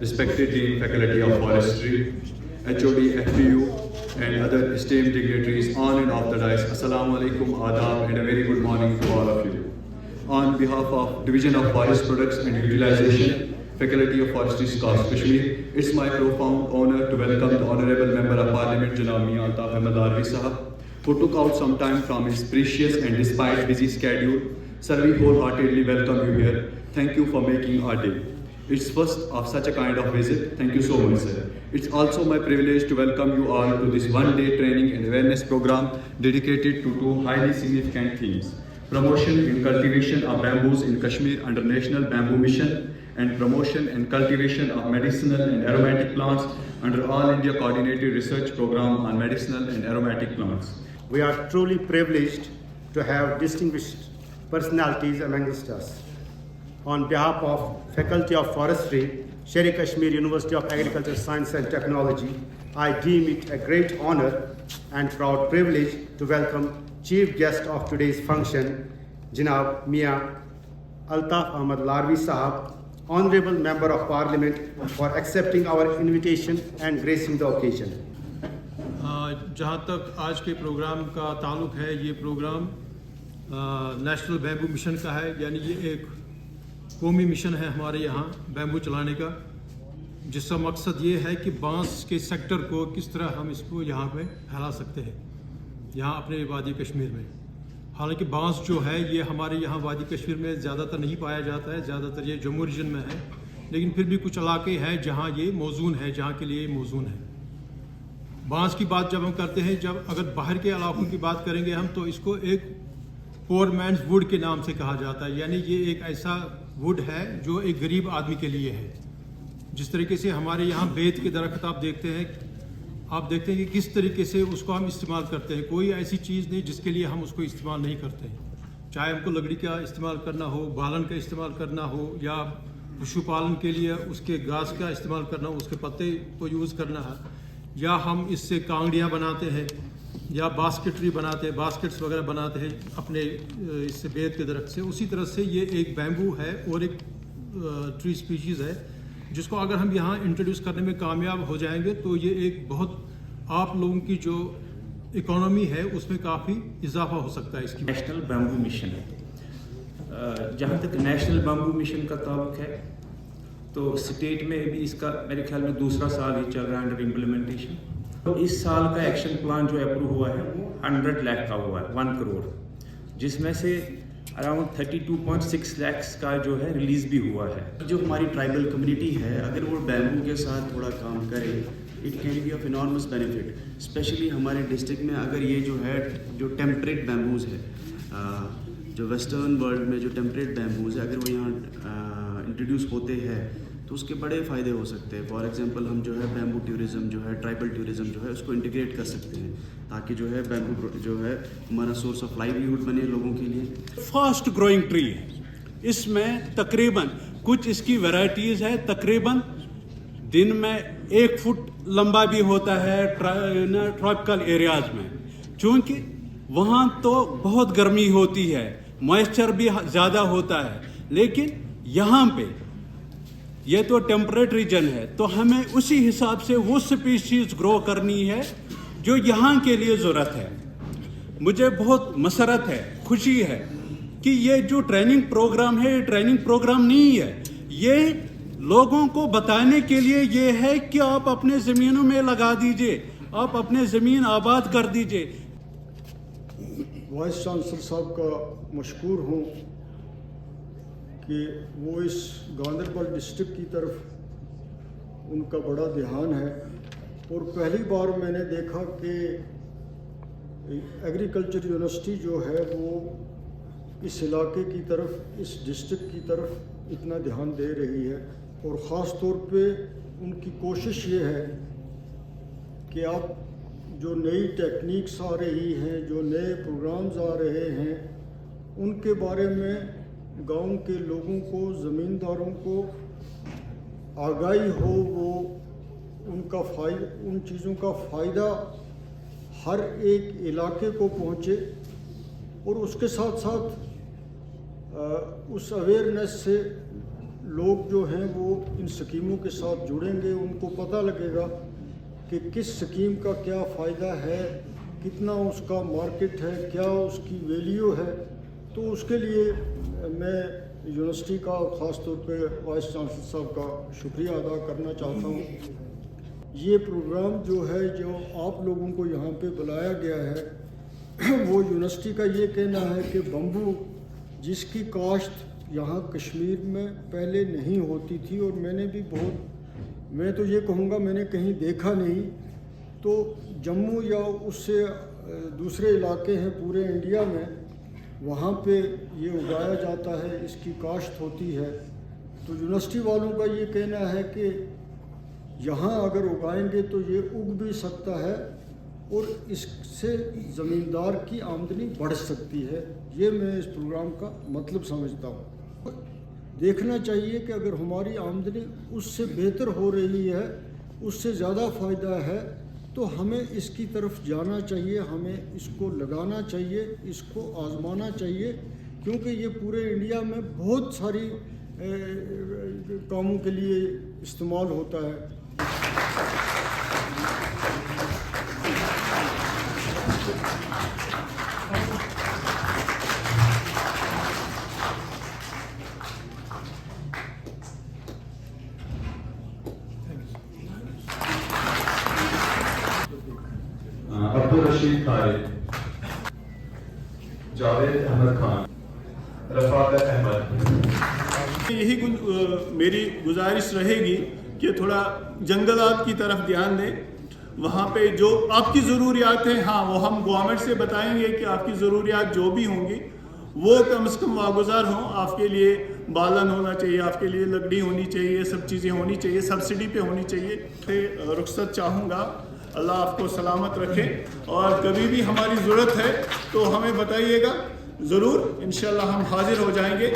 respected Dean Faculty of Forestry, HOD, FPU, and other esteemed dignitaries on and off the dais. Assalamu alaikum, adab, and a very good morning to all of you. On behalf of Division of Forest Products and Utilization, Faculty of Forestry, Kashmir, it's my profound honor to welcome the Honorable Member of Parliament, Janab Mia Altaf Ahmed Larvi Sahab, who took out some time from his precious and despite busy schedule. Sir, we wholeheartedly welcome you here. Thank you for making our day. It's first of such a kind of visit. Thank you so much, sir. It's also my privilege to welcome you all to this one-day training and awareness program dedicated to two highly significant themes: promotion and cultivation of bamboos in Kashmir under National Bamboo Mission, and promotion and cultivation of medicinal and aromatic plants under All India Coordinated Research Program on Medicinal and Aromatic Plants. We are truly privileged to have distinguished personalities amongst us. On behalf of Faculty of Forestry, Sher-e-Kashmir University of Agriculture, Science and Technology, I deem it a great honor and proud privilege to welcome Chief Guest of today's function, Janab Mia Altaf Ahmed Larvi Sahab, Honorable Member of Parliament, for accepting our invitation and gracing the occasion. जहाँ तक आज के programme का ताल्लुक़ है, ये programme national bamboo mission का है, यानी ये एक कौमी मिशन है हमारे यहाँ बैम्बू चलाने का, जिसका मकसद ये है कि बांस के सेक्टर को किस तरह हम इसको यहाँ पे फैला सकते हैं यहाँ अपने वादी कश्मीर में। हालांकि बांस जो है ये हमारे यहाँ वादी कश्मीर में ज़्यादातर नहीं पाया जाता है, ज़्यादातर ये जम्मू रीजन में है, लेकिन फिर भी कुछ इलाके हैं जहाँ ये मौजून है, जहाँ के लिए मौजून है। बांस की बात जब हम करते हैं, जब अगर बाहर के इलाकों की बात करेंगे हम, तो इसको एक पोअर मैन्स वुड के नाम से कहा जाता है, यानी ये एक ऐसा वुड है जो एक गरीब आदमी के लिए है। जिस तरीके से हमारे यहाँ बेत के दरख्त आप देखते हैं कि किस तरीके से उसको हम इस्तेमाल करते हैं। कोई ऐसी चीज़ नहीं जिसके लिए हम उसको इस्तेमाल नहीं करते हैं, चाहे हमको लकड़ी का इस्तेमाल करना हो, बालन का इस्तेमाल करना हो, या पशुपालन के लिए उसके घास का इस्तेमाल करना हो, उसके पत्ते को यूज़ करना है, या हम इससे कांगड़ियाँ बनाते हैं या बास्केटरी बनाते हैं, बास्केट्स वगैरह बनाते हैं अपने इससे बेत के दरख्त से। उसी तरह से ये एक बैम्बू है और एक ट्री स्पीशीज़ है जिसको अगर हम यहाँ इंट्रोड्यूस करने में कामयाब हो जाएंगे तो ये एक बहुत आप लोगों की जो इकोनॉमी है उसमें काफ़ी इजाफा हो सकता है इसकी। नेशनल बैम्बू मिशन है। जहाँ तक नेशनल बैम्बू मिशन का ताल्लुक है तो स्टेट में भी इसका मेरे ख्याल में दूसरा साल ही चल रहा है अंडर इम्प्लीमेंटेशन। तो इस साल का एक्शन प्लान जो अप्रूव हुआ है वो 100 लाख का हुआ है, 1 करोड़, जिसमें से अराउंड 32.6 लाख का जो है रिलीज़ भी हुआ है। जो हमारी ट्राइबल कम्युनिटी है, अगर वो बैम्बू के साथ थोड़ा काम करे, it can be of enormous benefit. Specially हमारे डिस्ट्रिक्ट में अगर ये जो है जो टेम्परेट बैम्बूज़ है, जो वेस्टर्न वर्ल्ड में जो टेम्परेट बैम्बूज़ है, अगर वो यहाँ इंट्रोड्यूस होते हैं तो उसके बड़े फ़ायदे हो सकते हैं। फॉर एग्जांपल हम जो है बैम्बू टूरिज़म जो है, ट्राइबल टूरिज़म जो है, उसको इंटीग्रेट कर सकते हैं ताकि जो है बैम्बू जो है हमारा सोर्स ऑफ लाइवलीहुड बने लोगों के लिए। फास्ट ग्रोइंग ट्री है, इसमें तकरीबन कुछ इसकी वैरायटीज़ है, तकरीबन दिन में 1 फुट लंबा भी होता है ट्रॉपिकल एरियाज़ में, चूँकि वहाँ तो बहुत गर्मी होती है, मॉइस्चर भी ज़्यादा होता है, लेकिन यहाँ पे ये तो टेम्परेट रीजन है, तो हमें उसी हिसाब से वो स्पीशीज़ ग्रो करनी है जो यहाँ के लिए ज़रूरत है। मुझे बहुत मसरत है, खुशी है कि ये जो ट्रेनिंग प्रोग्राम है, ये ट्रेनिंग प्रोग्राम नहीं है, ये लोगों को बताने के लिए ये है कि आप अपने ज़मीनों में लगा दीजिए, आप अपने ज़मीन आबाद कर दीजिए। वाइस चांसलर साहब का मशकूर हूँ कि वो इस गांदरबल डिस्ट्रिक्ट की तरफ उनका बड़ा ध्यान है, और पहली बार मैंने देखा कि एग्रीकल्चर यूनिवर्सिटी जो है वो इस इलाके की तरफ, इस डिस्ट्रिक्ट की तरफ इतना ध्यान दे रही है। और ख़ास तौर पे उनकी कोशिश ये है कि आप जो नई टेक्निक्स आ रही हैं, जो नए प्रोग्राम्स आ रहे हैं, उनके बारे में गांव के लोगों को, ज़मींदारों को आगाही हो, वो उनका उन चीज़ों का फ़ायदा हर एक इलाके को पहुँचे, और उसके साथ साथ उस अवेयरनेस से लोग जो हैं वो इन स्कीमों के साथ जुड़ेंगे, उनको पता लगेगा कि किस स्कीम का क्या फ़ायदा है, कितना उसका मार्केट है, क्या उसकी वैल्यू है। तो उसके लिए मैं यूनिवर्सिटी का और ख़ास तौर पे वाइस चांसलर साहब का शुक्रिया अदा करना चाहता हूँ। ये प्रोग्राम जो है, जो आप लोगों को यहाँ पे बुलाया गया है, वो यूनिवर्सिटी का ये कहना है कि बम्बू जिसकी काश्त यहाँ कश्मीर में पहले नहीं होती थी, और मैंने भी मैं तो ये कहूँगा मैंने कहीं देखा नहीं, तो जम्मू या उससे दूसरे इलाके हैं पूरे इंडिया में, वहाँ पे ये उगाया जाता है, इसकी काश्त होती है। तो यूनिवर्सिटी वालों का ये कहना है कि यहाँ अगर उगाएंगे तो ये उग भी सकता है और इससे ज़मींदार की आमदनी बढ़ सकती है। ये मैं इस प्रोग्राम का मतलब समझता हूँ। देखना चाहिए कि अगर हमारी आमदनी उससे बेहतर हो रही है, उससे ज़्यादा फ़ायदा है, तो हमें इसकी तरफ जाना चाहिए, हमें इसको लगाना चाहिए, इसको आज़माना चाहिए, क्योंकि ये पूरे इंडिया में बहुत सारी कामों के लिए इस्तेमाल होता है। अब्दुल रशीद तारिक, जावेद अहमद खान, रफाकत अहमद। यही मेरी गुजारिश रहेगी कि थोड़ा जंगलात की तरफ ध्यान दें। वहाँ पे जो आपकी ज़रूरियात हैं, हाँ, वो हम गवर्नमेंट से बताएंगे कि आपकी ज़रूरियात जो भी होंगी वो कम से कम वागुजार हों। आपके लिए बालन होना चाहिए, आपके लिए लकड़ी होनी चाहिए, सब चीज़ें होनी चाहिए, सब्सिडी पे होनी चाहिए। रुखसत चाहूँगा, अल्लाह आपको सलामत रखे, और कभी भी हमारी ज़रूरत है तो हमें बताइएगा, ज़रूर इंशाल्लाह हम हाजिर हो जाएंगे।